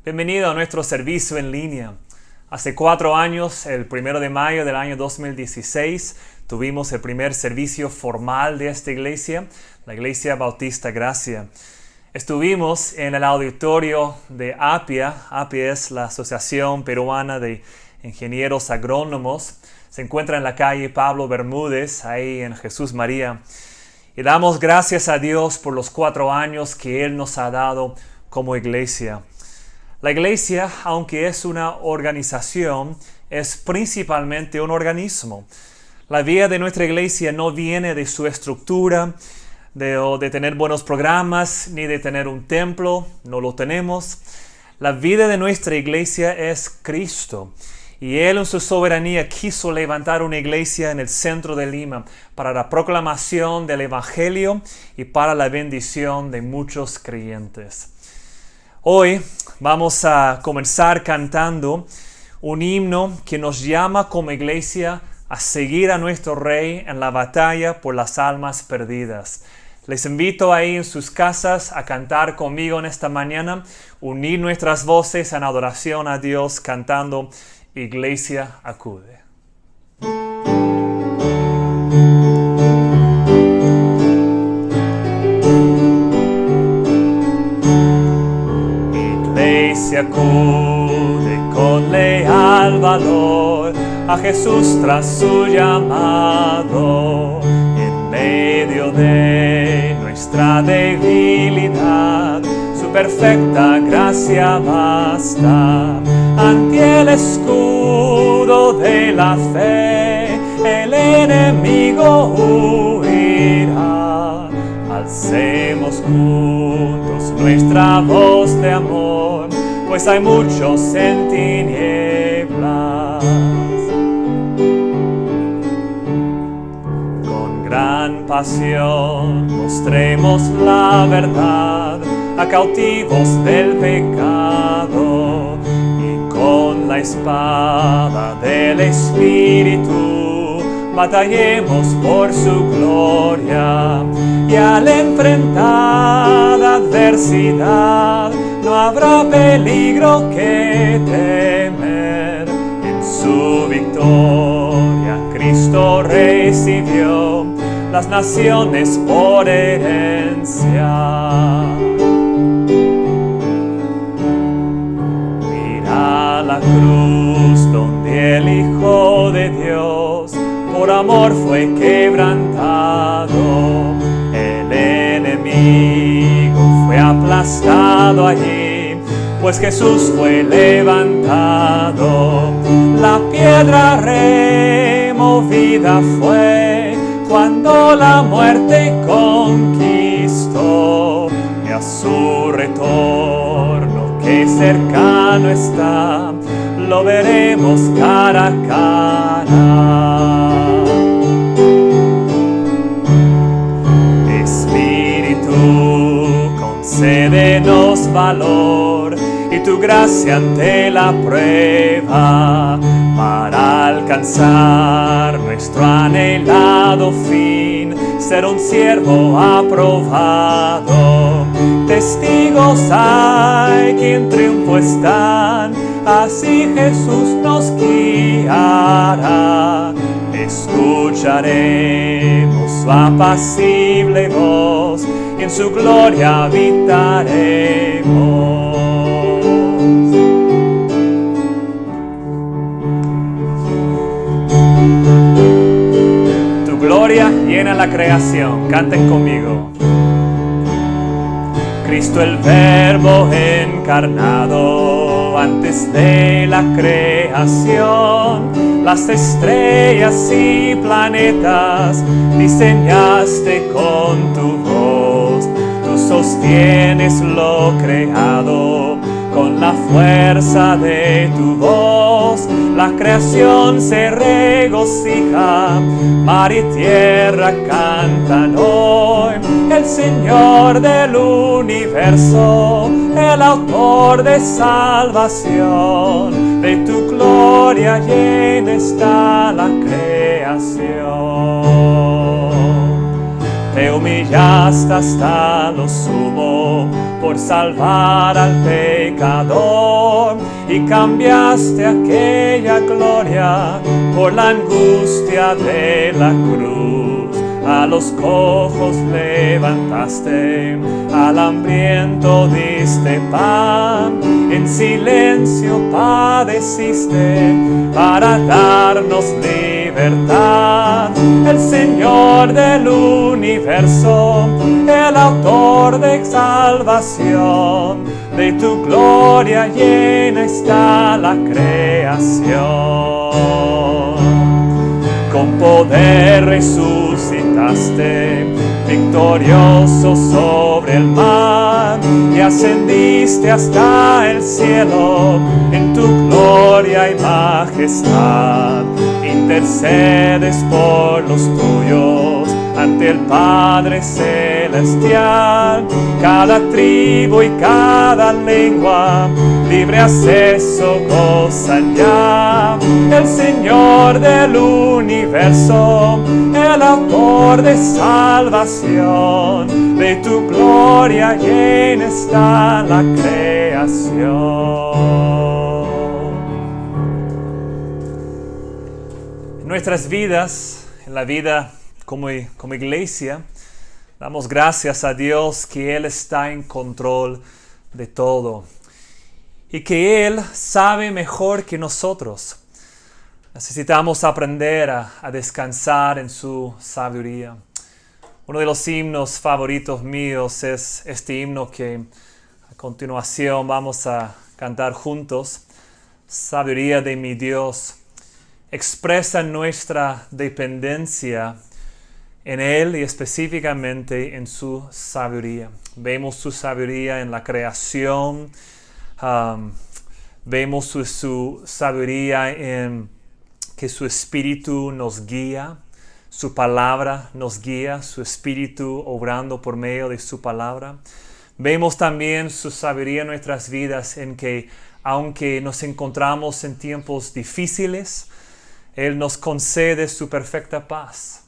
Bienvenido a nuestro servicio en línea. Hace 4 años, el 1 de mayo del año 2016, tuvimos el primer servicio formal de esta iglesia, la Iglesia Bautista Gracia. Estuvimos en el auditorio de APIA. APIA es la Asociación Peruana de Ingenieros Agrónomos. Se encuentra en la calle Pablo Bermúdez, ahí en Jesús María. Y damos gracias a Dios por los 4 años que Él nos ha dado como iglesia. La iglesia, aunque es una organización, es principalmente un organismo. La vida de nuestra iglesia no viene de su estructura, de tener buenos programas, ni de tener un templo, no lo tenemos. La vida de nuestra iglesia es Cristo. Y Él en su soberanía quiso levantar una iglesia en el centro de Lima para la proclamación del Evangelio y para la bendición de muchos creyentes. Hoy vamos a comenzar cantando un himno que nos llama como iglesia a seguir a nuestro Rey en la batalla por las almas perdidas. Les invito ahí en sus casas a cantar conmigo en esta mañana, unir nuestras voces en adoración a Dios cantando Iglesia acude. Iglesia acude con leal valor a Jesús tras su llamado. En medio de nuestra debilidad, su perfecta gracia basta. Ante el escudo de la fe, el enemigo huirá. Alcemos juntos nuestra voz de amor, pues hay muchos en tinieblas. Con gran pasión mostremos la verdad a cautivos del pecado. Con la espada del Espíritu batallemos por su gloria, y al enfrentar adversidad no habrá peligro que temer. En su victoria Cristo recibió las naciones por herencia. La cruz donde el Hijo de Dios por amor fue quebrantado, el enemigo fue aplastado allí, pues Jesús fue levantado. La piedra removida fue cuando la muerte conquistó, y a su retorno que cercano está, lo veremos cara a cara. Espíritu, concédenos valor y tu gracia ante la prueba, para alcanzar nuestro anhelado fin, ser un siervo aprobado. Testigos hay que en triunfo están, así Jesús nos guiará. Escucharemos su apacible voz y en su gloria habitaremos. Tu gloria llena la creación. Canten conmigo. Cristo el Verbo encarnado, antes de la creación, las estrellas y planetas diseñaste con tu voz. Tú sostienes lo creado con la fuerza de tu voz. La creación se regocija, mar y tierra cantan hoy. El Señor del universo, el autor de salvación, de tu gloria llena está la creación. Te humillaste hasta lo sumo por salvar al pecador y cambiaste aquella gloria por la angustia de la cruz. A los cojos levantaste, al hambriento diste pan, en silencio padeciste para darnos libertad. El Señor del universo, el autor de salvación, de tu gloria llena está la creación. Con poder resucitaste, victorioso sobre el mar, y ascendiste hasta el cielo en tu gloria y majestad. Intercedes por los tuyos ante el Padre celestial. Cada tribu y cada lengua libre acceso gozan ya. El Señor del universo, el autor de salvación, de tu gloria llena está la creación. En nuestras vidas, en la vida como iglesia, damos gracias a Dios que Él está en control de todo y que Él sabe mejor que nosotros. Necesitamos aprender a descansar en su sabiduría. Uno de los himnos favoritos míos es este himno que a continuación vamos a cantar juntos. Sabiduría de mi Dios. Expresa nuestra dependencia en Él y específicamente en su sabiduría. Vemos su sabiduría en la creación. Vemos su sabiduría en que su Espíritu nos guía. Su palabra nos guía, su Espíritu obrando por medio de su palabra. Vemos también su sabiduría en nuestras vidas en que aunque nos encontramos en tiempos difíciles, Él nos concede su perfecta paz.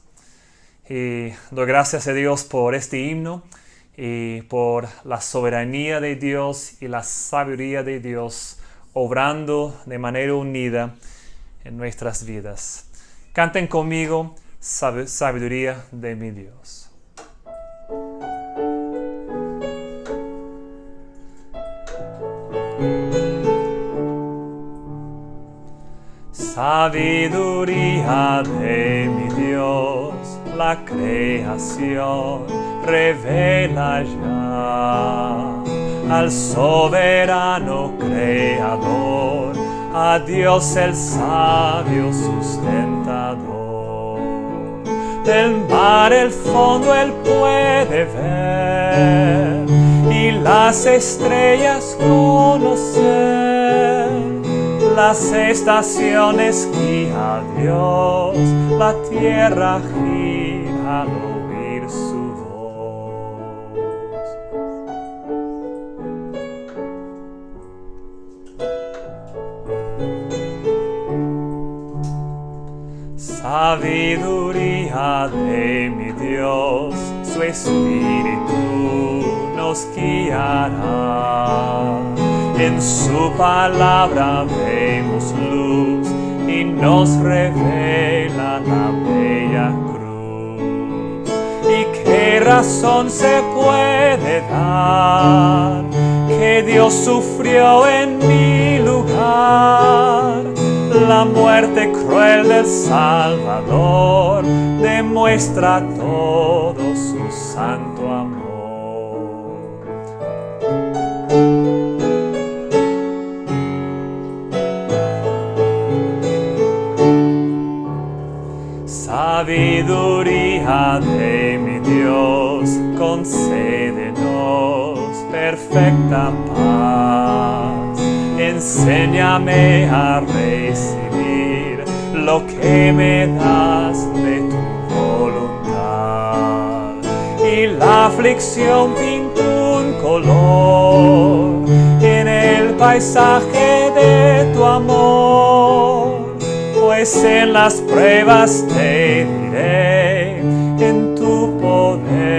Y doy gracias a Dios por este himno y por la soberanía de Dios y la sabiduría de Dios obrando de manera unida en nuestras vidas. Canten conmigo, sabiduría de mi Dios. Sabiduría de mi Dios, la creación revela ya al soberano creador, a Dios el sabio sustentador. Del mar el fondo Él puede ver y las estrellas conocer. Las estaciones guía Dios, la tierra gira al oír su voz. Sabiduría de mi Dios, su Espíritu nos guiará. En su palabra vemos luz y nos revela la bella cruz. ¿Y qué razón se puede dar que Dios sufrió en mi lugar? La muerte cruel del Salvador demuestra todo su santo amor. Sabiduría de mi Dios, concédenos perfecta paz. Enséñame a recibir lo que me das de tu voluntad. Y la aflicción pintó un color en el paisaje de tu amor. Pues en las pruebas te diré, en tu poder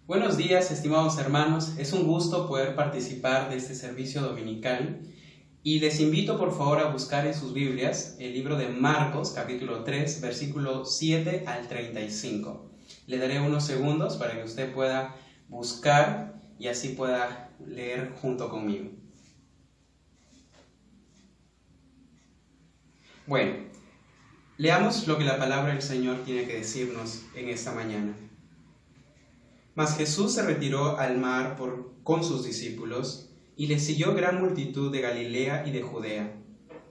Buenos días, estimados hermanos. Es un gusto poder participar de este servicio dominical y les invito por favor a buscar en sus Biblias el libro de Marcos, capítulo 3, versículo 7 al 35. Le daré unos segundos para que usted pueda buscar y así pueda leer junto conmigo. Bueno, leamos lo que la palabra del Señor tiene que decirnos en esta mañana. Mas Jesús se retiró al mar con sus discípulos, y le siguió gran multitud de Galilea y de Judea,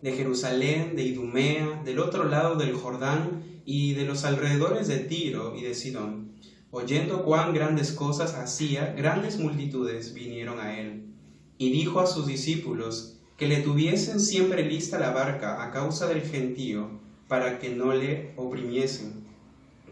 de Jerusalén, de Idumea, del otro lado del Jordán, y de los alrededores de Tiro y de Sidón. Oyendo cuán grandes cosas hacía, grandes multitudes vinieron a él. Y dijo a sus discípulos que le tuviesen siempre lista la barca a causa del gentío, para que no le oprimiesen,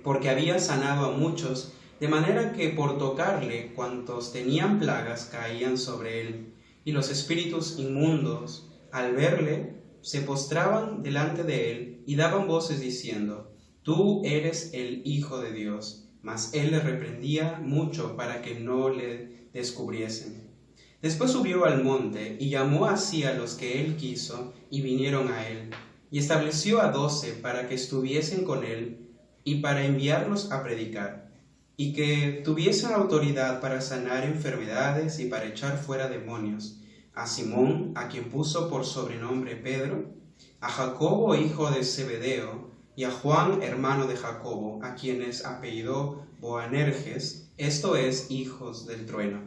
porque había sanado a muchos, de manera que por tocarle cuantos tenían plagas caían sobre él, y los espíritus inmundos, al verle, se postraban delante de él y daban voces diciendo: Tú eres el Hijo de Dios. Mas él le reprendía mucho para que no le descubriesen. Después subió al monte y llamó así a los que él quiso, y vinieron a él, y estableció a 12 para que estuviesen con él y para enviarlos a predicar, y que tuviesen autoridad para sanar enfermedades y para echar fuera demonios: a Simón, a quien puso por sobrenombre Pedro, a Jacobo, hijo de Zebedeo, y a Juan, hermano de Jacobo, a quienes apellidó Boanerges, esto es, hijos del trueno,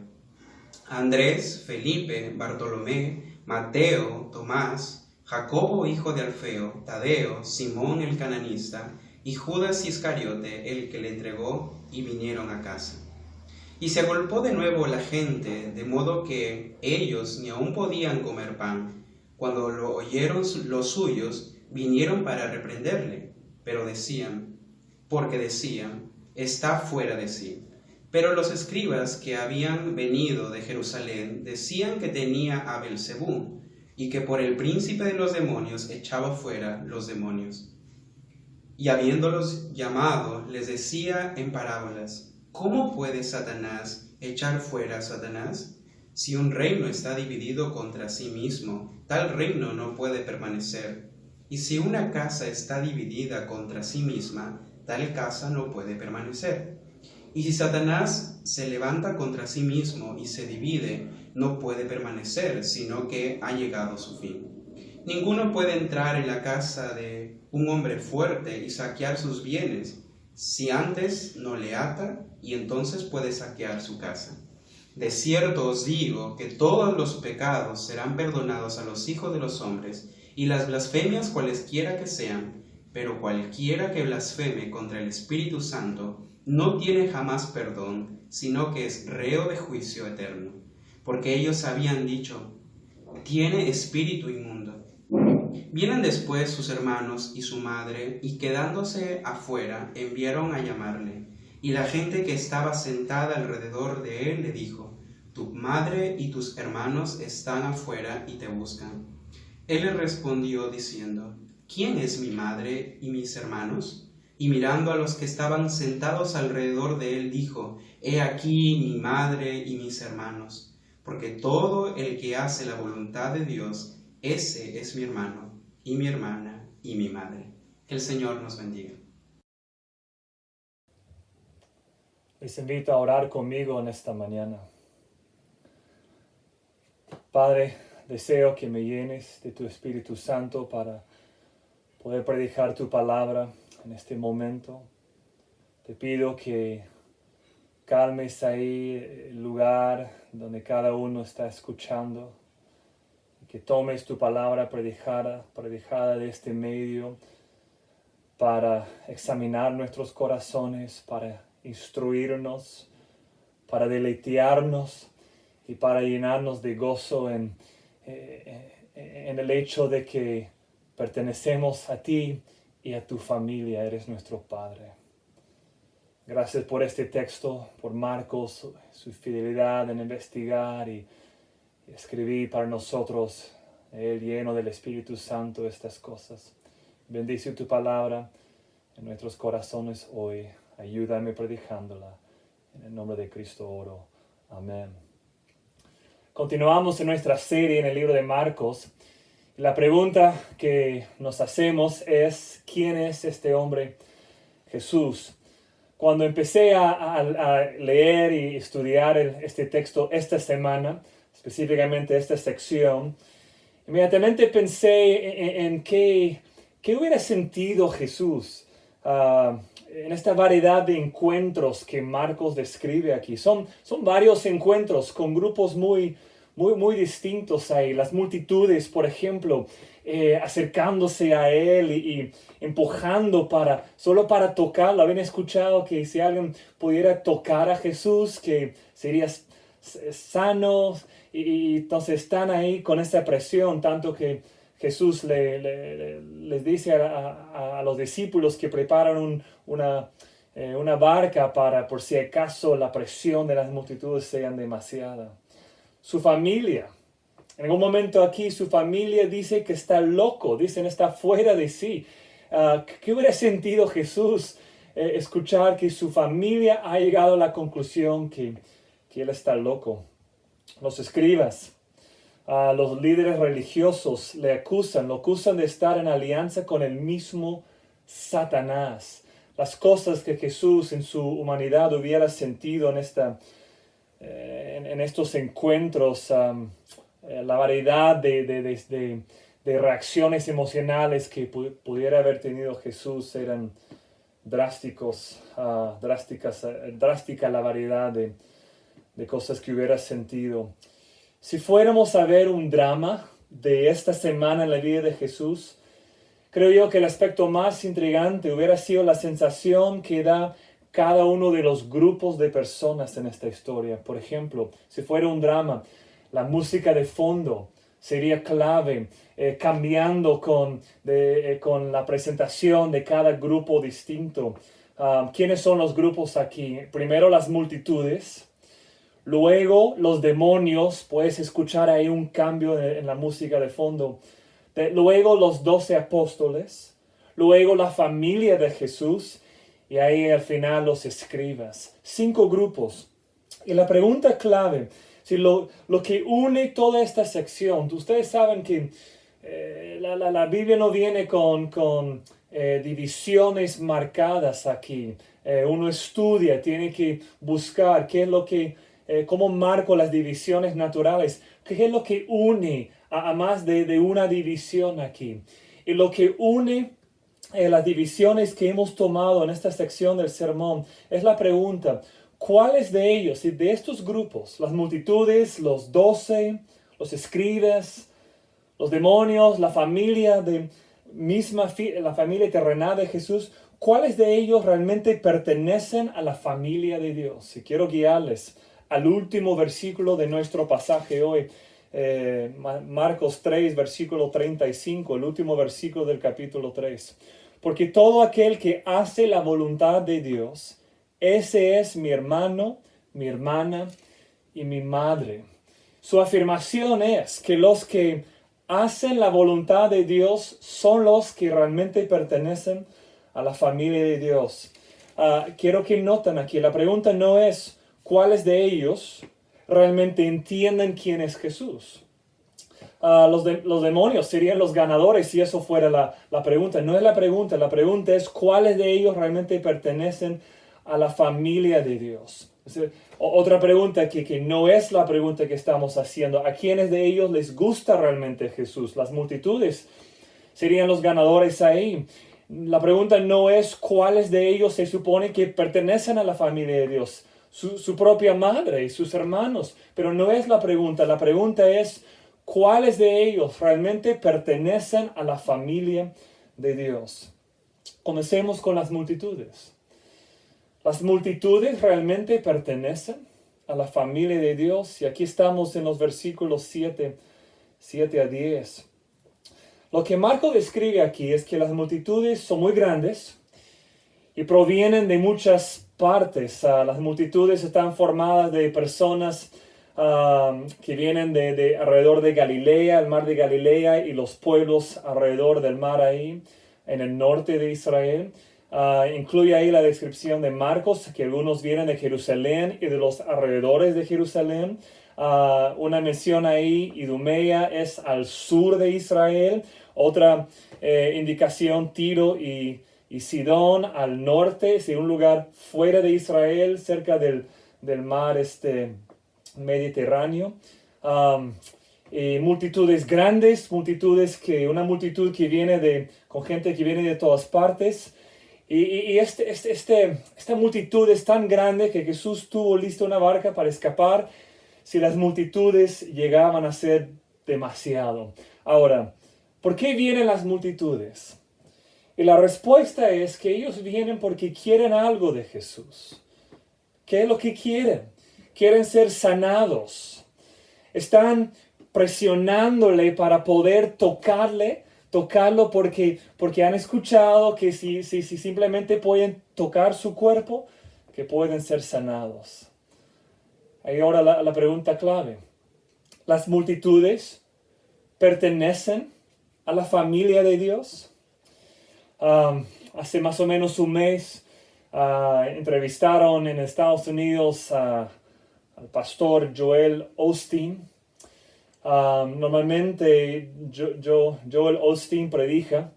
a Andrés, Felipe, Bartolomé, Mateo, Tomás, Jacobo, hijo de Alfeo, Tadeo, Simón el cananista, y Judas Iscariote, el que le entregó, y vinieron a casa. Y se agolpó de nuevo la gente, de modo que ellos ni aun podían comer pan. Cuando lo oyeron los suyos, vinieron para reprenderle, porque decían, está fuera de sí. Pero los escribas que habían venido de Jerusalén decían que tenía a Belzebú, y que por el príncipe de los demonios echaba fuera los demonios. Y habiéndolos llamado, les decía en parábolas: ¿Cómo puede Satanás echar fuera a Satanás? Si un reino está dividido contra sí mismo, tal reino no puede permanecer. Y si una casa está dividida contra sí misma, tal casa no puede permanecer. Y si Satanás se levanta contra sí mismo y se divide, no puede permanecer, sino que ha llegado su fin. Ninguno puede entrar en la casa de un hombre fuerte y saquear sus bienes, si antes no le ata, y entonces puede saquear su casa. De cierto os digo que todos los pecados serán perdonados a los hijos de los hombres, y las blasfemias cualesquiera que sean, pero cualquiera que blasfeme contra el Espíritu Santo no tiene jamás perdón, sino que es reo de juicio eterno. Porque ellos habían dicho: tiene espíritu inmundo. Vienen después sus hermanos y su madre, y quedándose afuera, enviaron a llamarle. Y la gente que estaba sentada alrededor de él le dijo: Tu madre y tus hermanos están afuera y te buscan. Él le respondió diciendo: ¿Quién es mi madre y mis hermanos? Y mirando a los que estaban sentados alrededor de él, dijo: He aquí mi madre y mis hermanos, porque todo el que hace la voluntad de Dios, ese es mi hermano, y mi hermana, y mi madre. Que el Señor nos bendiga. Les invito a orar conmigo en esta mañana. Padre, deseo que me llenes de tu Espíritu Santo para poder predicar tu palabra en este momento. Te pido que calmes ahí el lugar donde cada uno está escuchando, y que tomes tu palabra predicada de este medio para examinar nuestros corazones, para instruirnos, para deleitearnos y para llenarnos de gozo en el hecho de que pertenecemos a ti y a tu familia, eres nuestro Padre. Gracias por este texto, por Marcos, su fidelidad en investigar y escribir para nosotros, Él lleno del Espíritu Santo, estas cosas. Bendice tu palabra en nuestros corazones hoy. Ayúdame predicándola. En el nombre de Cristo oro. Amén. Continuamos en nuestra serie en el libro de Marcos. La pregunta que nos hacemos es, ¿quién es este hombre Jesús? Cuando empecé a leer y estudiar este texto esta semana, específicamente esta sección, inmediatamente pensé en qué hubiera sentido Jesús en esta variedad de encuentros que Marcos describe aquí. Son varios encuentros con grupos muy distintos ahí. Las multitudes, por ejemplo, acercándose a él y empujando solo para tocarlo. Habían escuchado que si alguien pudiera tocar a Jesús, que sería sano. Y entonces están ahí con esa presión, tanto que Jesús les dice a los discípulos que preparan una barca por si acaso la presión de las multitudes sea demasiada. Su familia, en algún momento aquí su familia dice que está loco, dicen está fuera de sí. ¿Qué hubiera sentido Jesús escuchar que su familia ha llegado a la conclusión que él está loco? Los escribas, los líderes religiosos lo acusan de estar en alianza con el mismo Satanás. Las cosas que Jesús en su humanidad hubiera sentido en estos encuentros, la variedad de reacciones emocionales que pudiera haber tenido Jesús eran drástica la variedad de cosas que hubiera sentido. Si fuéramos a ver un drama de esta semana en la vida de Jesús, creo yo que el aspecto más intrigante hubiera sido la sensación que da cada uno de los grupos de personas en esta historia. Por ejemplo, si fuera un drama, la música de fondo sería clave, cambiando con la presentación de cada grupo distinto. ¿Quiénes son los grupos aquí? Primero las multitudes. Luego los demonios, puedes escuchar ahí un cambio en la música de fondo. Luego los 12 apóstoles. Luego la familia de Jesús. Y ahí al final los escribas. 5 grupos. Y la pregunta clave, si lo que une toda esta sección, ustedes saben que la Biblia no viene con divisiones marcadas aquí. Uno estudia, tiene que buscar qué es lo que cómo marco las divisiones naturales, qué es lo que une a más de una división aquí. Y lo que une las divisiones que hemos tomado en esta sección del sermón es la pregunta, ¿cuáles de ellos, de estos grupos, las multitudes, los 12, los escribas, los demonios, la familia la familia terrenal de Jesús, cuáles de ellos realmente pertenecen a la familia de Dios? Y quiero guiarles al último versículo de nuestro pasaje hoy, Marcos 3, versículo 35, el último versículo del capítulo 3. Porque todo aquel que hace la voluntad de Dios, ese es mi hermano, mi hermana y mi madre. Su afirmación es que los que hacen la voluntad de Dios son los que realmente pertenecen a la familia de Dios. Quiero que noten aquí, la pregunta no es cuáles de ellos realmente entienden quién es Jesús. Los demonios serían los ganadores si eso fuera la pregunta. No es la pregunta es cuáles de ellos realmente pertenecen a la familia de Dios. Otra pregunta que no es la pregunta que estamos haciendo. ¿A quiénes de ellos les gusta realmente Jesús? Las multitudes serían los ganadores ahí. La pregunta no es cuáles de ellos se supone que pertenecen a la familia de Dios. Su propia madre y sus hermanos. Pero no es la pregunta. La pregunta es cuáles de ellos realmente pertenecen a la familia de Dios. Comencemos con las multitudes. Las multitudes realmente pertenecen a la familia de Dios. Y aquí estamos en los versículos 7 a 10. Lo que Marco describe aquí es que las multitudes son muy grandes y provienen de muchas partes. Las multitudes están formadas de personas que vienen de alrededor de Galilea, el mar de Galilea y los pueblos alrededor del mar ahí, en el norte de Israel. Incluye ahí la descripción de Marcos, que algunos vienen de Jerusalén y de los alrededores de Jerusalén. Una mención ahí, Idumea es al sur de Israel. Otra indicación, Tiro y Sidón al norte, es un lugar fuera de Israel, cerca del mar Mediterráneo. Multitudes grandes, una multitud que viene con gente que viene de todas partes. Y esta multitud es tan grande que Jesús tuvo lista una barca para escapar si las multitudes llegaban a ser demasiado. Ahora, ¿por qué vienen las multitudes? Y la respuesta es que ellos vienen porque quieren algo de Jesús. ¿Qué es lo que quieren? Quieren ser sanados. Están presionándole para poder tocarlo porque han escuchado que si simplemente pueden tocar su cuerpo, que pueden ser sanados. Ahí ahora la pregunta clave. ¿Las multitudes pertenecen a la familia de Dios? Hace más o menos un mes entrevistaron en Estados Unidos al pastor Joel Osteen. Normalmente Joel Osteen predica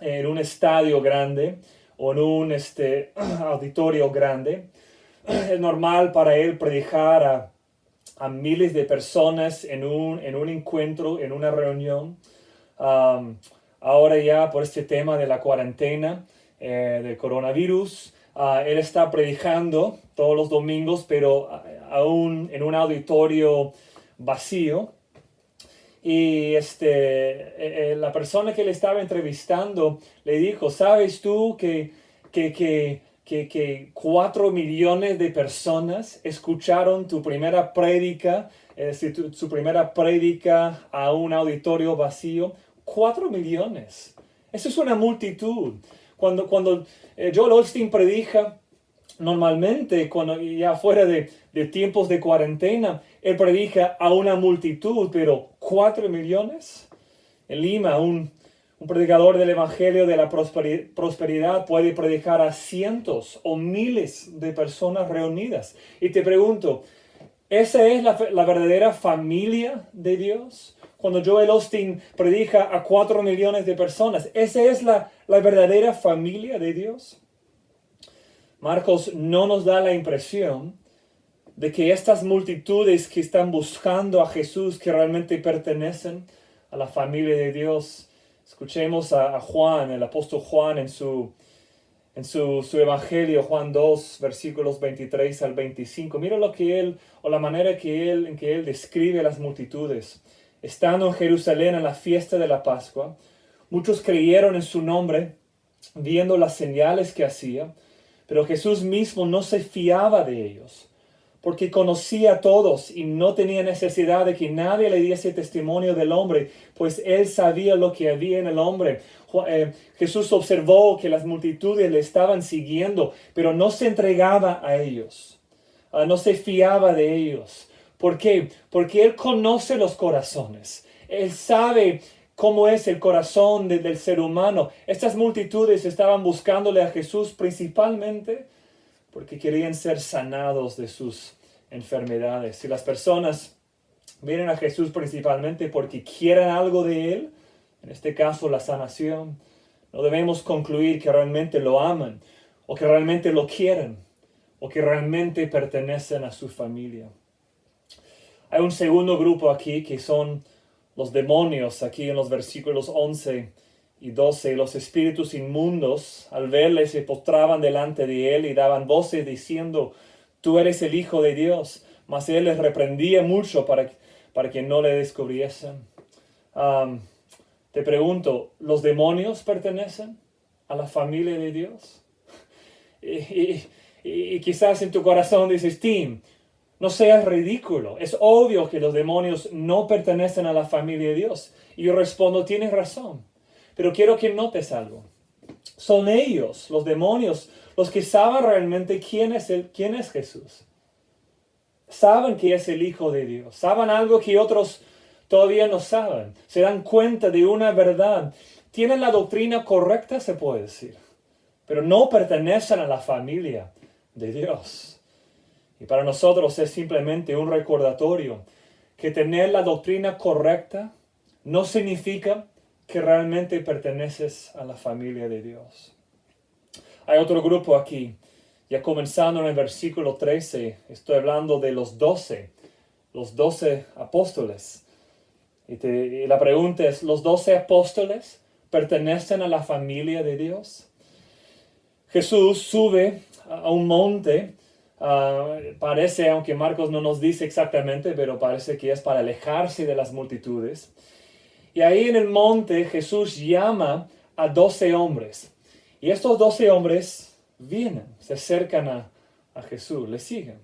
en un estadio grande o en un auditorio grande. Es normal para él predicar a miles de personas en un encuentro, en una reunión. Ahora ya por este tema de la cuarentena, del coronavirus, él está predicando todos los domingos, pero aún en un auditorio vacío. Y la persona que le estaba entrevistando le dijo, ¿sabes tú que 4 millones de personas escucharon tu primera prédica, su primera prédica a un auditorio vacío? 4 millones. Eso es una multitud. Cuando Joel Osteen predica, normalmente, cuando ya fuera de tiempos de cuarentena, él predica a una multitud, pero 4 millones. En Lima, un predicador del Evangelio de la prosperidad puede predicar a cientos o miles de personas reunidas. Y te pregunto, ¿esa es la verdadera familia de Dios? Cuando Joel Osteen predica a 4 millones de personas, ¿esa es la verdadera familia de Dios? Marcos no nos da la impresión de que estas multitudes que están buscando a Jesús, que realmente pertenecen a la familia de Dios. Escuchemos a Juan, el apóstol Juan, en su Evangelio, Juan 2, versículos 23 al 25. Mira la manera en que él describe las multitudes. Estando en Jerusalén en la fiesta de la Pascua, muchos creyeron en su nombre, viendo las señales que hacía, pero Jesús mismo no se fiaba de ellos, porque conocía a todos y no tenía necesidad de que nadie le diese testimonio del hombre, pues él sabía lo que había en el hombre. Jesús observó que las multitudes le estaban siguiendo, pero no se entregaba a ellos, no se fiaba de ellos. ¿Por qué? Porque él conoce los corazones. Él sabe cómo es el corazón del ser humano. Estas multitudes estaban buscándole a Jesús principalmente porque querían ser sanados de sus enfermedades. Si las personas vienen a Jesús principalmente porque quieren algo de Él, en este caso la sanación, no debemos concluir que realmente lo aman, o que realmente lo quieren, o que realmente pertenecen a su familia. Hay un segundo grupo aquí que son los demonios, aquí en los versículos 11 y 12. Los espíritus inmundos, al verle, se postraban delante de él y daban voces diciendo, tú eres el Hijo de Dios. Mas él les reprendía mucho para que no le descubriesen. Te pregunto, ¿los demonios pertenecen a la familia de Dios? Y quizás en tu corazón dices, Tim, no seas ridículo. Es obvio que los demonios no pertenecen a la familia de Dios. Y yo respondo, tienes razón. Pero quiero que notes algo. Son ellos, los demonios, los que saben realmente quién es Jesús. Saben que es el Hijo de Dios. Saben algo que otros todavía no saben. Se dan cuenta de una verdad. Tienen la doctrina correcta, se puede decir. pero no pertenecen a la familia de Dios. Y para nosotros es simplemente un recordatorio que tener la doctrina correcta no significa que realmente perteneces a la familia de Dios. Hay otro grupo aquí, ya comenzando en el versículo 13, estoy hablando de los 12 apóstoles. Y la pregunta es, ¿los 12 apóstoles pertenecen a la familia de Dios? Jesús sube a un monte, parece, aunque Marcos no nos dice exactamente, pero parece que es para alejarse de las multitudes. Y ahí en el monte Jesús llama a 12 hombres. Y estos 12 hombres vienen, se acercan a Jesús, le siguen.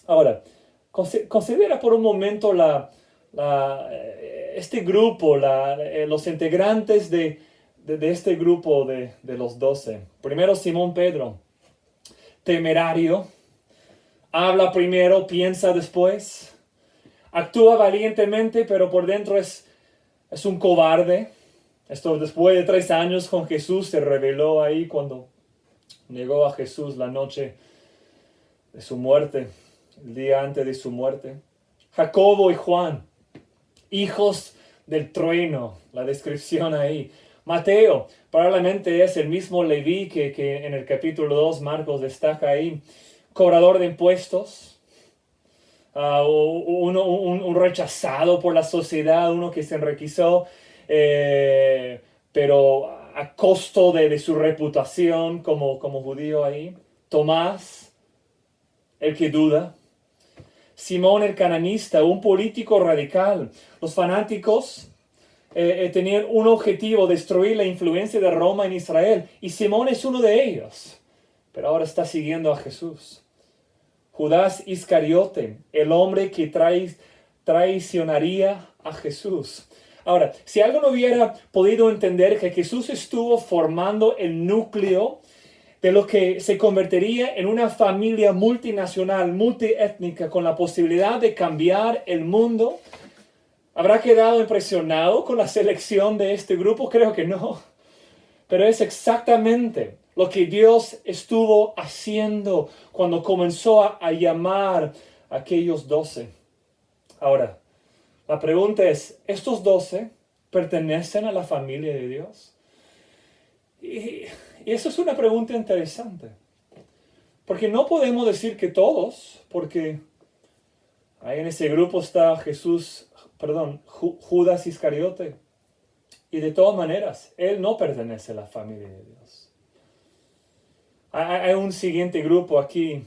Ahora, considera por un momento este grupo, los integrantes de este grupo de los 12. Primero Simón Pedro, temerario, habla primero, piensa después, actúa valientemente, pero por dentro es un cobarde. Esto después de 3 años con Jesús se reveló ahí cuando negó a Jesús la noche de su muerte, el día antes de su muerte. Jacobo y Juan, hijos del trueno, la descripción ahí. Mateo, probablemente es el mismo Leví que en el capítulo 2 Marcos destaca ahí, cobrador de impuestos, un rechazado por la sociedad, uno que se enriqueció, pero a costo de su reputación como judío ahí. Tomás, el que duda. Simón el cananista, un político radical. Los fanáticos tenían un objetivo, destruir la influencia de Roma en Israel. Y Simón es uno de ellos, pero ahora está siguiendo a Jesús. Judas Iscariote, el hombre que traicionaría a Jesús. Ahora, si alguien hubiera podido entender que Jesús estuvo formando el núcleo de lo que se convertiría en una familia multinacional, multiétnica, con la posibilidad de cambiar el mundo, ¿habrá quedado impresionado con la selección de este grupo? Creo que no. Pero es exactamente lo que Dios estuvo haciendo cuando comenzó a llamar a aquellos 12. Ahora, la pregunta es, ¿estos 12 pertenecen a la familia de Dios? Y eso es una pregunta interesante. Porque no podemos decir que todos, porque ahí en ese grupo está Judas Iscariote. Y de todas maneras, él no pertenece a la familia de Dios. Hay un siguiente grupo aquí,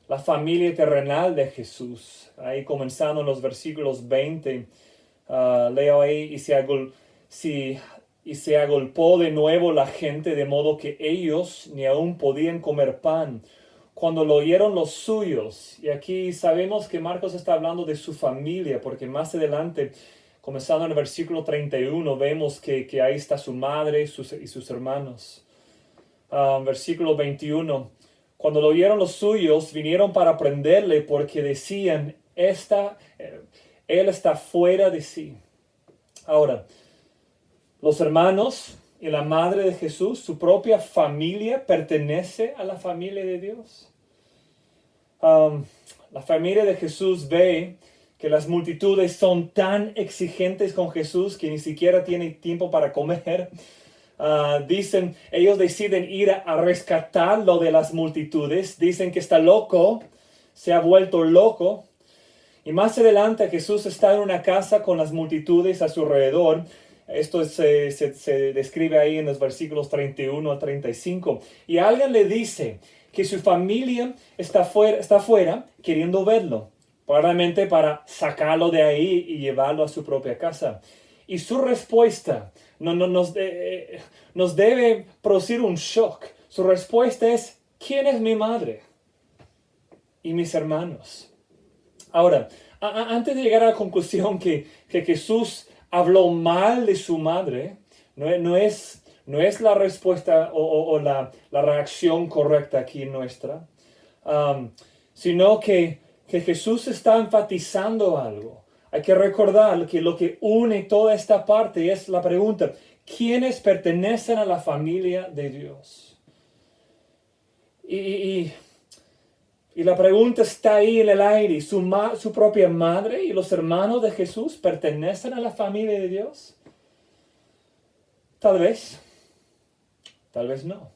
la familia terrenal de Jesús. Ahí comenzando en los versículos 20, leo ahí, y se agolpó de nuevo la gente, de modo que ellos ni aún podían comer pan, cuando lo oyeron los suyos. Y aquí sabemos que Marcos está hablando de su familia, porque más adelante, comenzando en el versículo 31, vemos que ahí está su madre y sus hermanos. Versículo 21, cuando lo oyeron los suyos, vinieron para prenderle, porque decían, él está fuera de sí. Ahora, los hermanos y la madre de Jesús, su propia familia, pertenece a la familia de Dios. La familia de Jesús ve que las multitudes son tan exigentes con Jesús que ni siquiera tiene tiempo para comer. Ellos deciden ir a rescatarlo de las multitudes. Dicen que está loco, se ha vuelto loco. Y más adelante Jesús está en una casa con las multitudes a su alrededor. Esto se describe ahí en los versículos 31 al 35. Y alguien le dice que su familia está fuera queriendo verlo, probablemente para sacarlo de ahí y llevarlo a su propia casa. Y su respuesta nos debe producir un shock. Su respuesta es, ¿quién es mi madre y mis hermanos? Ahora, antes de llegar a la conclusión que Jesús habló mal de su madre, no es la respuesta o la reacción correcta aquí nuestra, sino que Jesús está enfatizando algo. Hay que recordar que lo que une toda esta parte es la pregunta, ¿quiénes pertenecen a la familia de Dios? Y la pregunta está ahí en el aire. ¿Su propia madre y los hermanos de Jesús pertenecen a la familia de Dios? Tal vez no.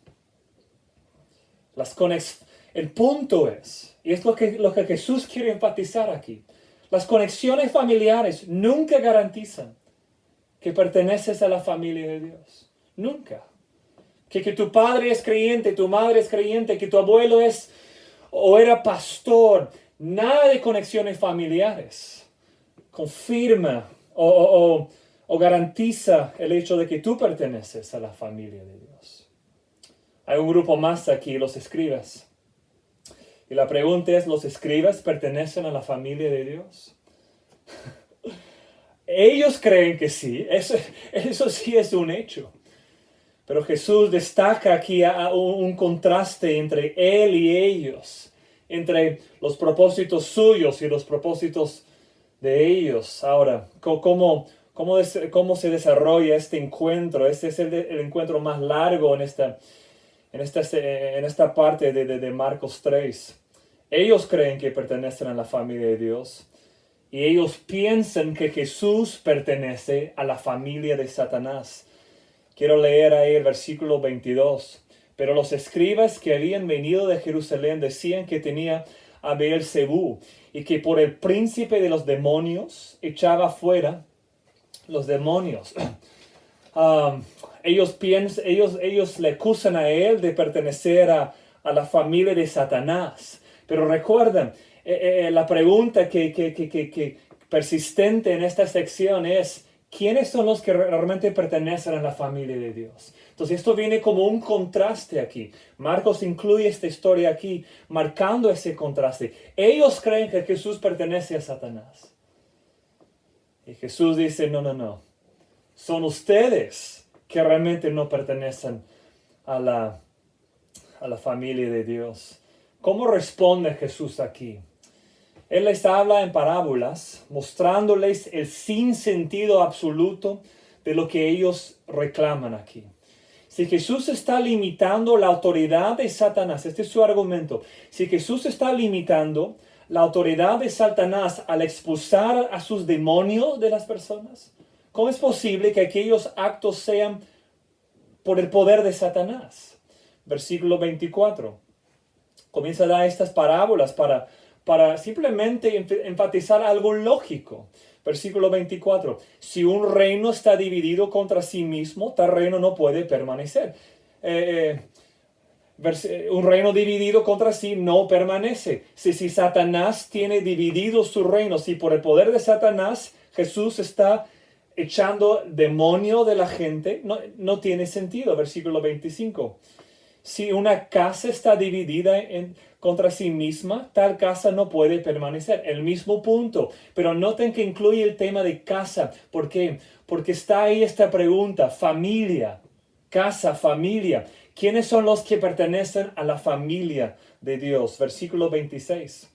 El punto es, y es lo que Jesús quiere enfatizar aquí, las conexiones familiares nunca garantizan que perteneces a la familia de Dios. Nunca. Que tu padre es creyente, tu madre es creyente, que tu abuelo es o era pastor. Nada de conexiones familiares confirma o garantiza el hecho de que tú perteneces a la familia de Dios. Hay un grupo más aquí, los escribas. Y la pregunta es, ¿los escribas pertenecen a la familia de Dios? Ellos creen que sí, eso sí es un hecho. Pero Jesús destaca aquí un contraste entre Él y ellos, entre los propósitos suyos y los propósitos de ellos. Ahora, ¿cómo se desarrolla este encuentro? Este es el encuentro más largo en esta parte de Marcos 3. Ellos creen que pertenecen a la familia de Dios y ellos piensan que Jesús pertenece a la familia de Satanás. Quiero leer ahí el versículo 22. Pero los escribas que habían venido de Jerusalén decían que tenía a Beelzebú y que por el príncipe de los demonios echaba fuera los demonios. Ellos le acusan a él de pertenecer a la familia de Satanás. Pero recuerden, la pregunta que persistente en esta sección es, ¿quiénes son los que realmente pertenecen a la familia de Dios? Entonces esto viene como un contraste aquí. Marcos incluye esta historia aquí, marcando ese contraste. Ellos creen que Jesús pertenece a Satanás. Y Jesús dice, no. Son ustedes que realmente no pertenecen a la familia de Dios. ¿Cómo responde Jesús aquí? Él les habla en parábolas, mostrándoles el sinsentido absoluto de lo que ellos reclaman aquí. Si Jesús está limitando la autoridad de Satanás, este es su argumento, si Jesús está limitando la autoridad de Satanás al expulsar a sus demonios de las personas, ¿cómo es posible que aquellos actos sean por el poder de Satanás? Versículo 24. Comienza a dar estas parábolas para simplemente enfatizar algo lógico. Versículo 24. Si un reino está dividido contra sí mismo, tal reino no puede permanecer. Un reino dividido contra sí no permanece. Si Satanás tiene dividido su reino, si por el poder de Satanás Jesús está echando demonio de la gente, no tiene sentido. Versículo 25. Si una casa está dividida contra sí misma, tal casa no puede permanecer. El mismo punto. Pero noten que incluye el tema de casa. ¿Por qué? Porque está ahí esta pregunta. Familia. Casa, familia. ¿Quiénes son los que pertenecen a la familia de Dios? Versículo 26.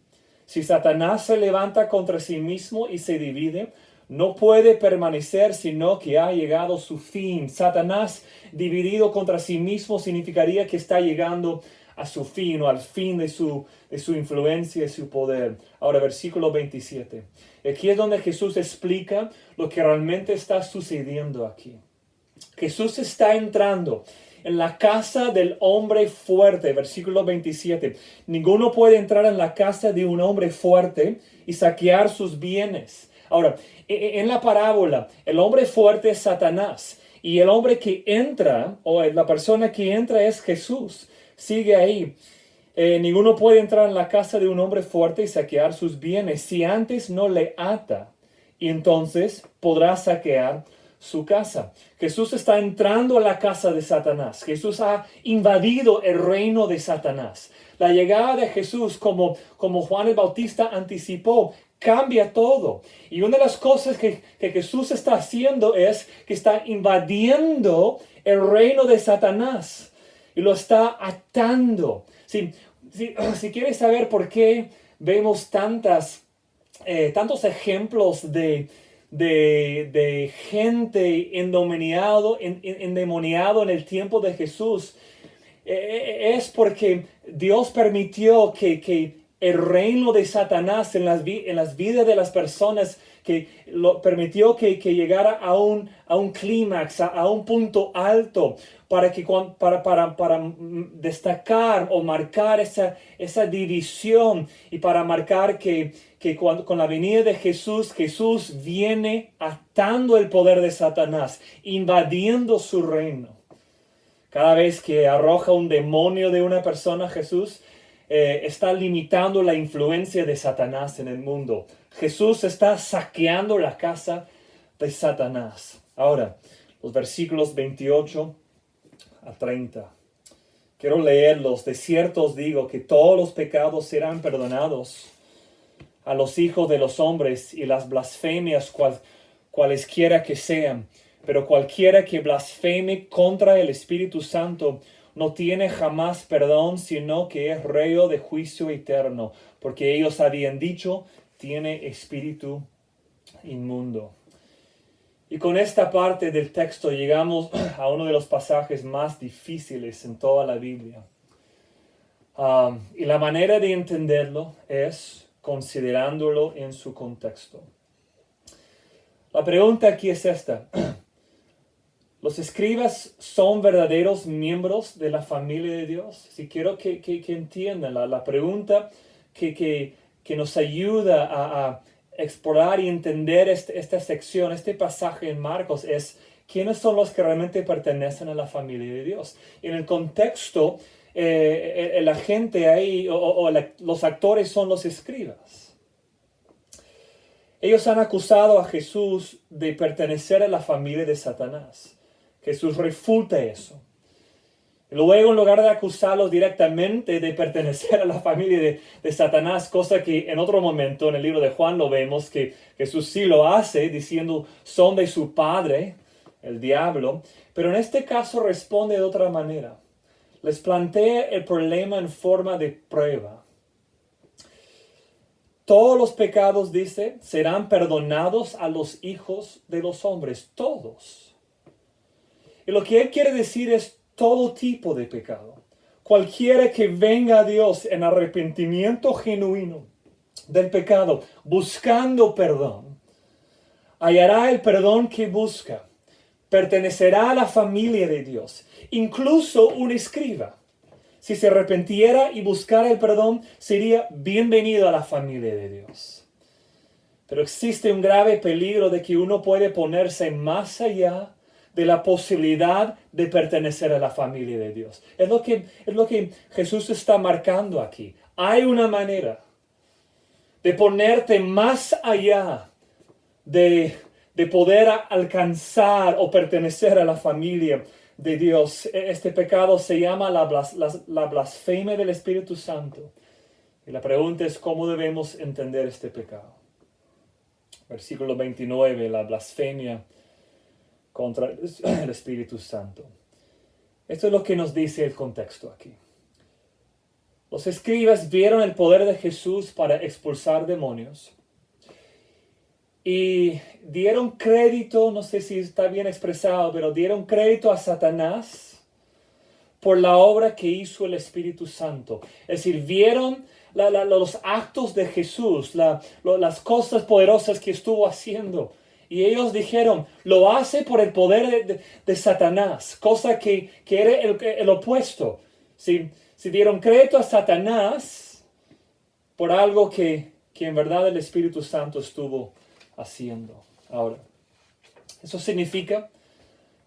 Si Satanás se levanta contra sí mismo y se divide, no puede permanecer sino que ha llegado su fin. Satanás dividido contra sí mismo significaría que está llegando a su fin o al fin de su influencia y su poder. Ahora, versículo 27. Aquí es donde Jesús explica lo que realmente está sucediendo aquí. Jesús está entrando en la casa del hombre fuerte. Versículo 27. Ninguno puede entrar en la casa de un hombre fuerte y saquear sus bienes. Ahora, en la parábola, el hombre fuerte es Satanás y el hombre que entra, o la persona que entra es Jesús. Sigue ahí. Ninguno puede entrar en la casa de un hombre fuerte y saquear sus bienes si antes no le ata, y entonces podrá saquear su casa. Jesús está entrando a la casa de Satanás. Jesús ha invadido el reino de Satanás. La llegada de Jesús, como Juan el Bautista anticipó, cambia todo. Y una de las cosas que Jesús está haciendo es que está invadiendo el reino de Satanás y lo está atando. Si quieres saber por qué vemos tantos ejemplos de gente endemoniado en el tiempo de Jesús, es porque Dios permitió que el reino de Satanás en las vidas de las personas, que lo permitió que llegara a un clímax, a un punto alto, para destacar o marcar esa división, y para marcar que con la venida de Jesús viene atando el poder de Satanás, invadiendo su reino. Cada vez que arroja un demonio de una persona, Jesús está limitando la influencia de Satanás en el mundo. Jesús está saqueando la casa de Satanás. Ahora, los versículos 28 a 30. Quiero leerlos. De cierto os digo que todos los pecados serán perdonados a los hijos de los hombres, y las blasfemias cualesquiera que sean. Pero cualquiera que blasfeme contra el Espíritu Santo no tiene jamás perdón, sino que es reo de juicio eterno, porque ellos habían dicho, tiene espíritu inmundo. Y con esta parte del texto llegamos a uno de los pasajes más difíciles en toda la Biblia. Y la manera de entenderlo es considerándolo en su contexto. La pregunta aquí es esta. ¿Los escribas son verdaderos miembros de la familia de Dios? Si quiero que entiendan la pregunta que nos ayuda a explorar y entender esta sección, este pasaje en Marcos, es ¿quiénes son los que realmente pertenecen a la familia de Dios? En el contexto, la gente ahí, los actores son los escribas. Ellos han acusado a Jesús de pertenecer a la familia de Satanás. Jesús refuta eso. Luego, en lugar de acusarlos directamente de pertenecer a la familia de Satanás, cosa que en otro momento en el libro de Juan lo vemos, que Jesús sí lo hace, diciendo son de su padre, el diablo. Pero en este caso responde de otra manera. Les plantea el problema en forma de prueba. Todos los pecados, dice, serán perdonados a los hijos de los hombres, todos. Y lo que él quiere decir es todo tipo de pecado. Cualquiera que venga a Dios en arrepentimiento genuino del pecado, buscando perdón, hallará el perdón que busca. Pertenecerá a la familia de Dios. Incluso un escriba, si se arrepintiera y buscara el perdón, sería bienvenido a la familia de Dios. Pero existe un grave peligro de que uno puede ponerse más allá de la posibilidad de pertenecer a la familia de Dios. Es lo que Jesús está marcando aquí. Hay una manera de ponerte más allá de poder alcanzar o pertenecer a la familia de Dios. Este pecado se llama la blasfemia del Espíritu Santo. Y la pregunta es cómo debemos entender este pecado. Versículo 29, la blasfemia contra el Espíritu Santo. Esto es lo que nos dice el contexto aquí. Los escribas vieron el poder de Jesús para expulsar demonios y dieron crédito, no sé si está bien expresado, pero dieron crédito a Satanás por la obra que hizo el Espíritu Santo. Es decir, vieron los actos de Jesús, las cosas poderosas que estuvo haciendo. Y ellos dijeron, lo hace por el poder de Satanás, cosa que era el opuesto. Si dieron crédito a Satanás por algo que en verdad el Espíritu Santo estuvo haciendo. Ahora, eso significa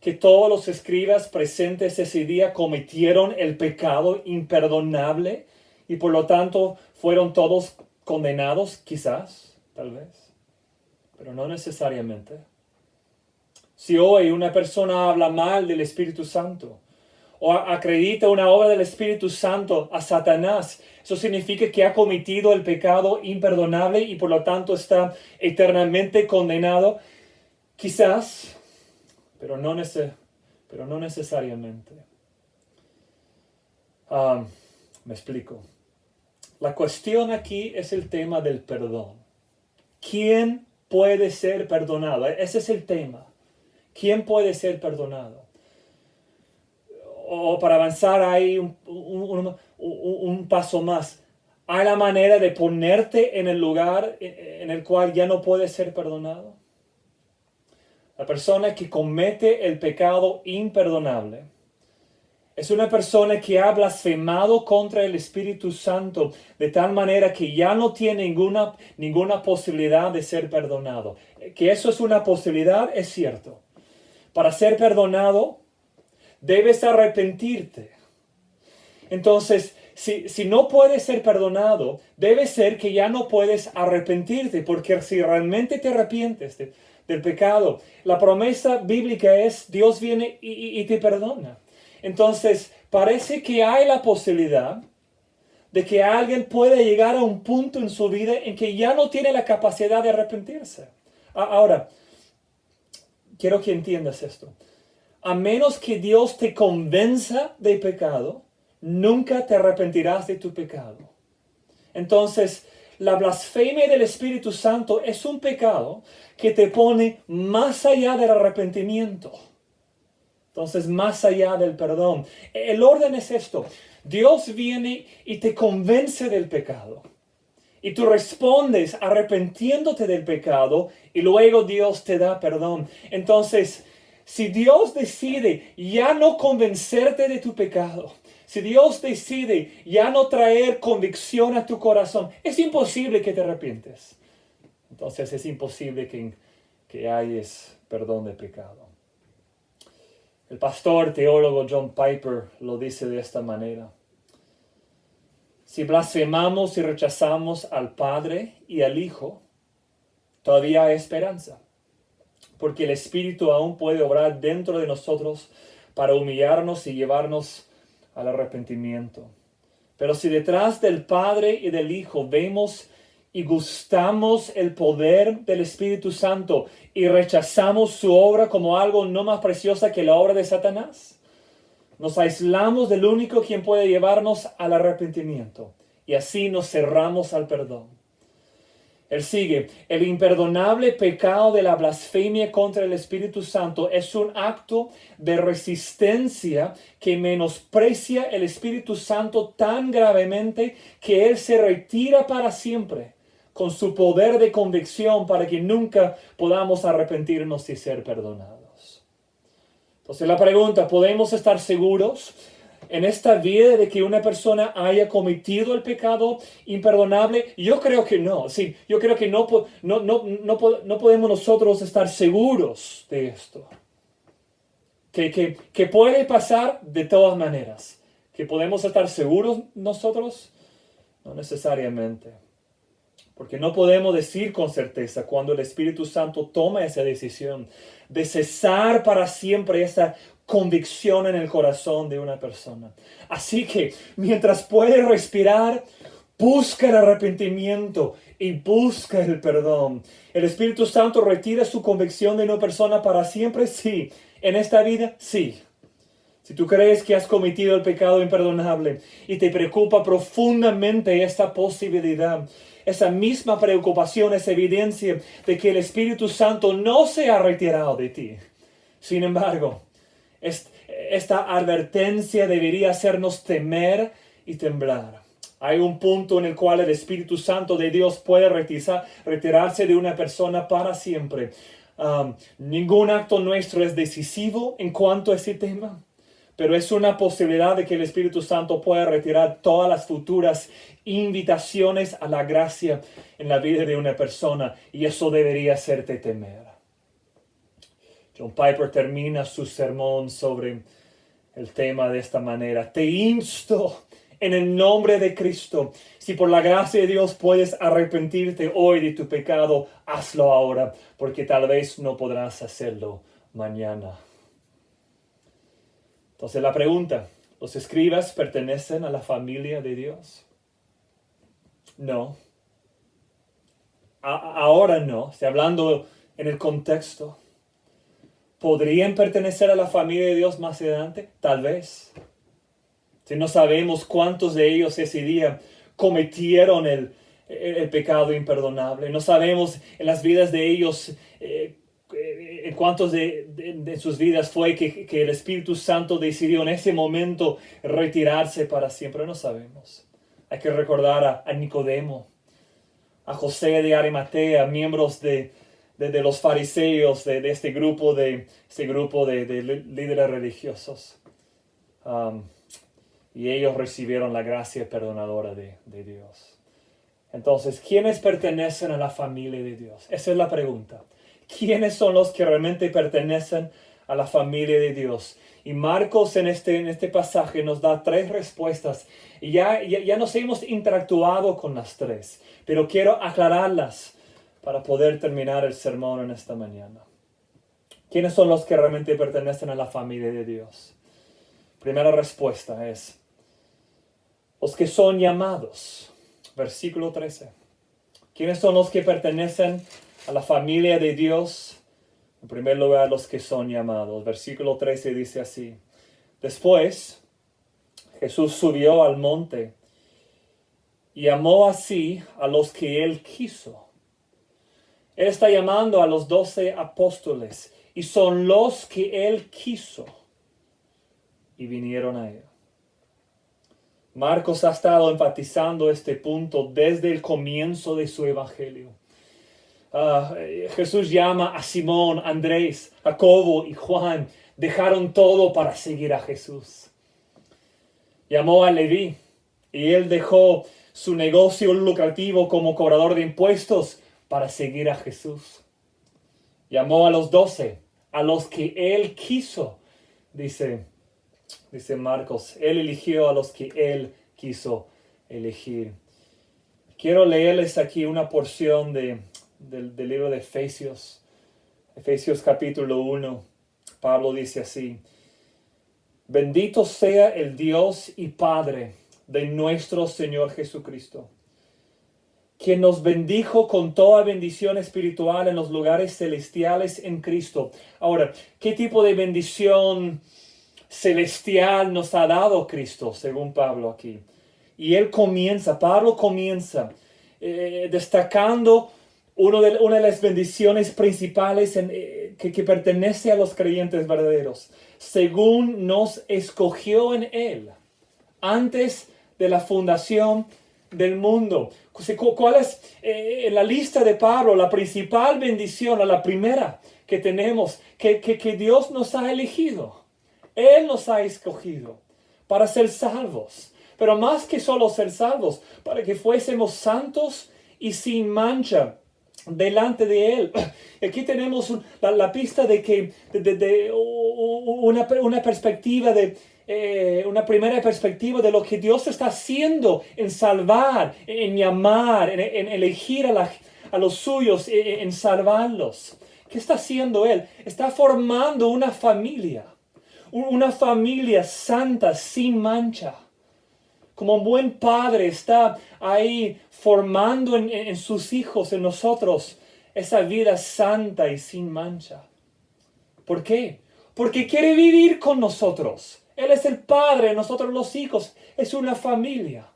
que todos los escribas presentes ese día cometieron el pecado imperdonable y por lo tanto fueron todos condenados, quizás, tal vez. Pero no necesariamente. Si hoy una persona habla mal del Espíritu Santo o acredita una obra del Espíritu Santo a Satanás, eso significa que ha cometido el pecado imperdonable y por lo tanto está eternamente condenado. Quizás, pero no necesariamente. Me explico. La cuestión aquí es el tema del perdón. ¿Quién puede ser perdonado? Ese es el tema. ¿Quién puede ser perdonado? o para avanzar hay un paso más. ¿Hay la manera de ponerte en el lugar en el cual ya no puedes ser perdonado? La persona que comete el pecado imperdonable es una persona que ha blasfemado contra el Espíritu Santo de tal manera que ya no tiene ninguna posibilidad de ser perdonado. Que eso es una posibilidad, es cierto. Para ser perdonado, debes arrepentirte. Entonces, si no puedes ser perdonado, debe ser que ya no puedes arrepentirte, porque si realmente te arrepientes del pecado, la promesa bíblica es Dios viene y te perdona. Entonces, parece que hay la posibilidad de que alguien pueda llegar a un punto en su vida en que ya no tiene la capacidad de arrepentirse. Ahora, quiero que entiendas esto. A menos que Dios te convenza de pecado, nunca te arrepentirás de tu pecado. Entonces, la blasfemia del Espíritu Santo es un pecado que te pone más allá del arrepentimiento. Entonces, más allá del perdón. El orden es esto. Dios viene y te convence del pecado. Y tú respondes arrepintiéndote del pecado y luego Dios te da perdón. Entonces, si Dios decide ya no convencerte de tu pecado, si Dios decide ya no traer convicción a tu corazón, es imposible que te arrepientes. Entonces es imposible que hayas perdón de pecado. El pastor teólogo John Piper lo dice de esta manera. Si blasfemamos y rechazamos al Padre y al Hijo, todavía hay esperanza, porque el Espíritu aún puede obrar dentro de nosotros para humillarnos y llevarnos al arrepentimiento. Pero si detrás del Padre y del Hijo vemos y gustamos el poder del Espíritu Santo y rechazamos su obra como algo no más preciosa que la obra de Satanás, nos aislamos del único quien puede llevarnos al arrepentimiento y así nos cerramos al perdón. Él sigue, el imperdonable pecado de la blasfemia contra el Espíritu Santo es un acto de resistencia que menosprecia el Espíritu Santo tan gravemente que Él se retira para siempre con su poder de convicción para que nunca podamos arrepentirnos y ser perdonados. Entonces la pregunta, ¿podemos estar seguros en esta vida de que una persona haya cometido el pecado imperdonable? Yo creo que no. Sí, yo creo que no podemos nosotros estar seguros de esto. Que puede pasar de todas maneras. ¿Que podemos estar seguros nosotros? No necesariamente. Porque no podemos decir con certeza cuando el Espíritu Santo toma esa decisión de cesar para siempre esa convicción en el corazón de una persona. Así que mientras puede respirar, busca el arrepentimiento y busca el perdón. ¿El Espíritu Santo retira su convicción de una persona para siempre? Sí. ¿En esta vida? Sí. Si tú crees que has cometido el pecado imperdonable y te preocupa profundamente esta posibilidad, esa misma preocupación es evidencia de que el Espíritu Santo no se ha retirado de ti. Sin embargo, esta advertencia debería hacernos temer y temblar. Hay un punto en el cual el Espíritu Santo de Dios puede retirarse de una persona para siempre. Ningún acto nuestro es decisivo en cuanto a ese tema, pero es una posibilidad de que el Espíritu Santo pueda retirar todas las futuras invitaciones a la gracia en la vida de una persona, y eso debería hacerte temer. John Piper termina su sermón sobre el tema de esta manera. Te insto en el nombre de Cristo. Si por la gracia de Dios puedes arrepentirte hoy de tu pecado, hazlo ahora, porque tal vez no podrás hacerlo mañana. Entonces la pregunta, ¿los escribas pertenecen a la familia de Dios? No. Ahora no. Estoy hablando en el contexto. ¿Podrían pertenecer a la familia de Dios más adelante? Tal vez. Si no sabemos cuántos de ellos ese día cometieron el pecado imperdonable. No sabemos en las vidas de ellos cuántos de de sus vidas fue que el Espíritu Santo decidió en ese momento retirarse para siempre? No sabemos. Hay que recordar a Nicodemo, a José de Arimatea, miembros de los fariseos, de este grupo de líderes religiosos. Y ellos recibieron la gracia perdonadora de Dios. Entonces, ¿quiénes pertenecen a la familia de Dios? Esa es la pregunta. ¿Quiénes son los que realmente pertenecen a la familia de Dios? Y Marcos en este pasaje nos da 3 respuestas. Y ya nos hemos interactuado con las 3, pero quiero aclararlas para poder terminar el sermón en esta mañana. ¿Quiénes son los que realmente pertenecen a la familia de Dios? Primera respuesta es los que son llamados. Versículo 13. ¿Quiénes son los que pertenecen a la familia de Dios? En primer lugar, los que son llamados. Versículo 13 dice así. Después, Jesús subió al monte y llamó así a los que él quiso. Él está llamando a los 12 apóstoles y son los que él quiso y vinieron a él. Marcos ha estado enfatizando este punto desde el comienzo de su evangelio. Jesús llama a Simón, Andrés, Jacobo y Juan. Dejaron todo para seguir a Jesús. Llamó a Leví y él dejó su negocio lucrativo como cobrador de impuestos para seguir a Jesús. Llamó a los 12, a los que él quiso, dice Marcos. Él eligió a los que él quiso elegir. Quiero leerles aquí una porción del libro de Efesios. Efesios capítulo 1. Pablo dice así. Bendito sea el Dios y Padre de nuestro Señor Jesucristo, quien nos bendijo con toda bendición espiritual en los lugares celestiales en Cristo. Ahora, ¿qué tipo de bendición celestial nos ha dado Cristo, según Pablo aquí? Y Pablo comienza destacando una de las bendiciones principales que pertenece a los creyentes verdaderos, según nos escogió en Él, antes de la fundación del mundo. ¿Cuál es en la lista de Pablo la principal bendición, la primera que tenemos? Que Dios nos ha elegido. Él nos ha escogido para ser salvos. Pero más que solo ser salvos, para que fuésemos santos y sin mancha delante de Él. Aquí tenemos la pista de que una perspectiva una primera perspectiva de lo que Dios está haciendo en salvar, en llamar, en elegir a los suyos, en salvarlos. ¿Qué está haciendo Él? Está formando una familia santa, sin mancha. Como un buen padre está ahí formando en sus hijos, en nosotros, esa vida santa y sin mancha. ¿Por qué? Porque quiere vivir con nosotros. Él es el Padre, nosotros los hijos. Es una familia.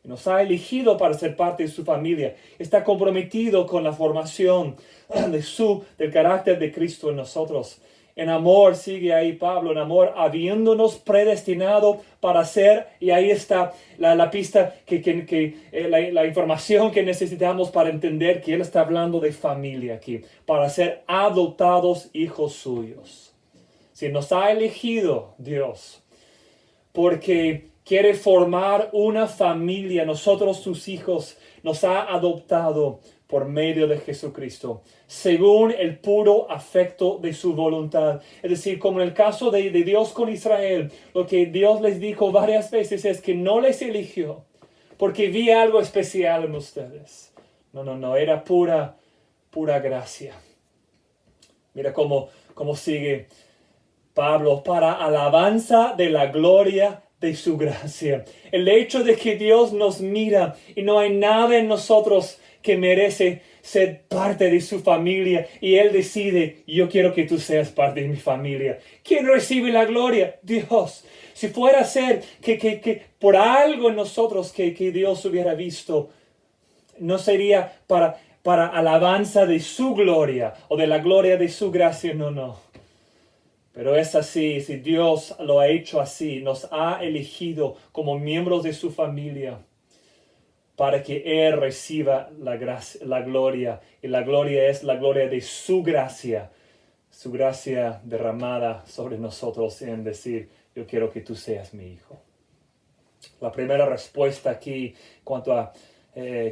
Nos ha elegido para ser parte de su familia. Está comprometido con la formación del carácter de Cristo en nosotros. En amor, sigue ahí Pablo, en amor, habiéndonos predestinado para ser, y ahí está la pista, la información que necesitamos para entender que Él está hablando de familia aquí, para ser adoptados hijos suyos. Si nos ha elegido Dios, porque quiere formar una familia, nosotros sus hijos, nos ha adoptado por medio de Jesucristo, según el puro afecto de su voluntad. Es decir, como en el caso de Dios con Israel, lo que Dios les dijo varias veces es que no les eligió porque vi algo especial en ustedes. No, era pura gracia. Mira cómo sigue Pablo, para alabanza de la gloria de su gracia. El hecho de que Dios nos mira y no hay nada en nosotros que merece ser parte de su familia, y Él decide, yo quiero que tú seas parte de mi familia. ¿Quién recibe la gloria? Dios. Si fuera a ser que por algo en nosotros que Dios hubiera visto, no sería para alabanza de su gloria o de la gloria de su gracia, no. Pero es así, si Dios lo ha hecho así, nos ha elegido como miembros de su familia para que Él reciba la gloria. Y la gloria es la gloria de su gracia derramada sobre nosotros en decir, yo quiero que tú seas mi hijo. La primera respuesta aquí en cuanto a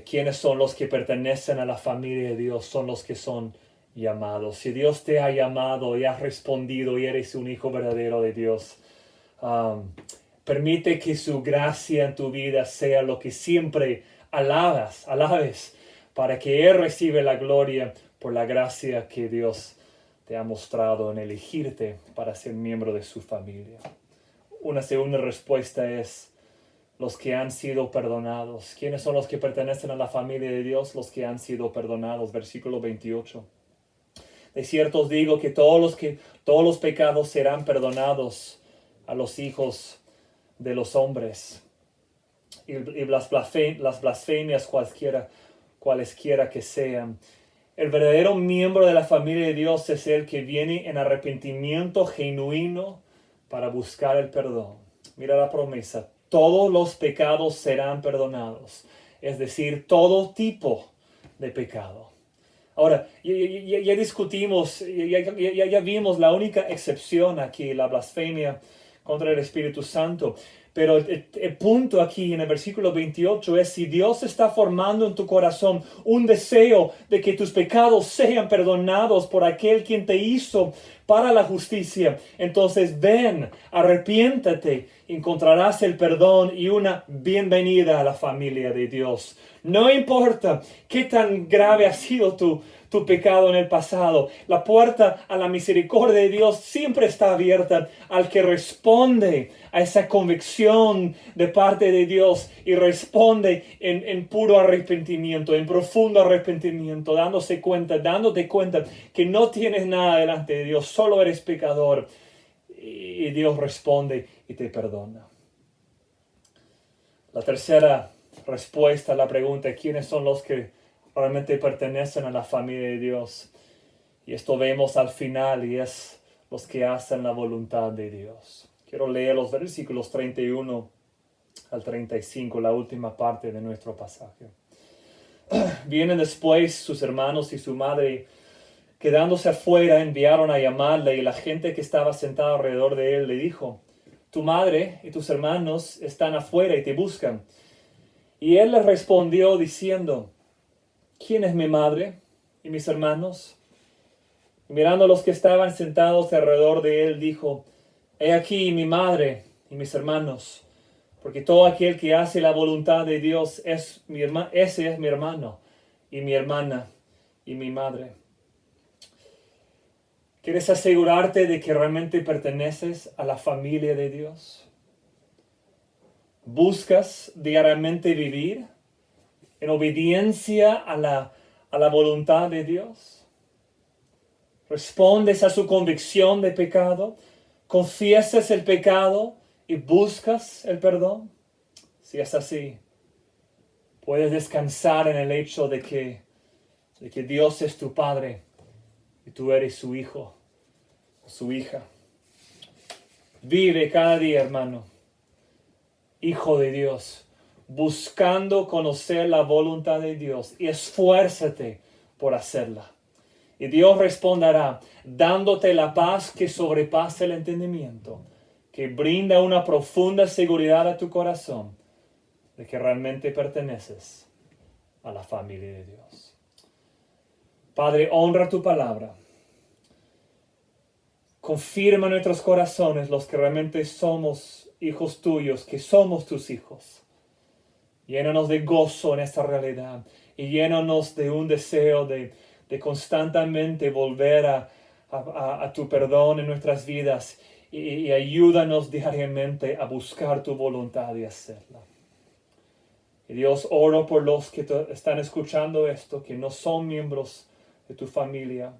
quiénes son los que pertenecen a la familia de Dios, son los que son llamados. Si Dios te ha llamado y has respondido y eres un hijo verdadero de Dios, permite que su gracia en tu vida sea lo que siempre alabes, para que Él reciba la gloria por la gracia que Dios te ha mostrado en elegirte para ser miembro de su familia. Una segunda respuesta es los que han sido perdonados. ¿Quiénes son los que pertenecen a la familia de Dios? Los que han sido perdonados. Versículo 28. De cierto os digo que todos los pecados serán perdonados a los hijos de los hombres. Y las blasfemias cualesquiera que sean. El verdadero miembro de la familia de Dios es el que viene en arrepentimiento genuino para buscar el perdón. Mira la promesa. Todos los pecados serán perdonados. Es decir, todo tipo de pecado. Ahora, ya discutimos, ya vimos la única excepción aquí, la blasfemia contra el Espíritu Santo. Pero el punto aquí en el versículo 28 es si Dios está formando en tu corazón un deseo de que tus pecados sean perdonados por aquel quien te hizo para la justicia, entonces ven, arrepiéntate, encontrarás el perdón y una bienvenida a la familia de Dios. No importa qué tan grave ha sido tu pecado en el pasado, la puerta a la misericordia de Dios siempre está abierta al que responde a esa convicción de parte de Dios y responde en puro arrepentimiento, en profundo arrepentimiento, dándote cuenta que no tienes nada delante de Dios, solo eres pecador, y Dios responde y te perdona. La tercera respuesta a la pregunta, ¿quiénes son los que realmente pertenecen a la familia de Dios? Y esto vemos al final, y es los que hacen la voluntad de Dios. Quiero leer los versículos 31 al 35, la última parte de nuestro pasaje. Vienen después sus hermanos y su madre, quedándose afuera, enviaron a llamarle, y la gente que estaba sentada alrededor de él le dijo, tu madre y tus hermanos están afuera y te buscan. Y él les respondió diciendo, ¿quién es mi madre y mis hermanos? Y mirando a los que estaban sentados alrededor de él, dijo, he aquí mi madre y mis hermanos, porque todo aquel que hace la voluntad de Dios ese es mi hermano y mi hermana y mi madre. ¿Quieres asegurarte de que realmente perteneces a la familia de Dios? ¿Buscas diariamente vivir en obediencia a la voluntad de Dios? ¿Respondes a su convicción de pecado? ¿Confiesas el pecado y buscas el perdón? Si es así, puedes descansar en el hecho de que Dios es tu Padre y tú eres su hijo o su hija. Vive cada día, hermano, hijo de Dios, buscando conocer la voluntad de Dios, y esfuérzate por hacerla. Y Dios responderá dándote la paz que sobrepasa el entendimiento, que brinda una profunda seguridad a tu corazón de que realmente perteneces a la familia de Dios. Padre, honra tu palabra. Confirma en nuestros corazones los que realmente somos hijos tuyos, que somos tus hijos. Llénanos de gozo en esta realidad y llénanos de un deseo de constantemente volver a tu perdón en nuestras vidas y ayúdanos diariamente a buscar tu voluntad y hacerla. Y Dios, oro por los que están escuchando esto, que no son miembros de tu familia.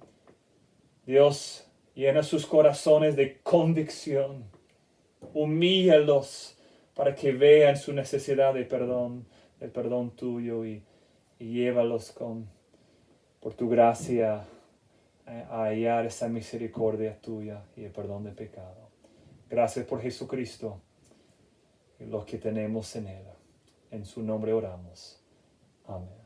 Dios, llena sus corazones de convicción. Humíllalos para que vean su necesidad de perdón, el perdón tuyo, y llévalos por tu gracia a hallar esa misericordia tuya y el perdón de pecado. Gracias por Jesucristo y lo que tenemos en Él. En su nombre oramos. Amén.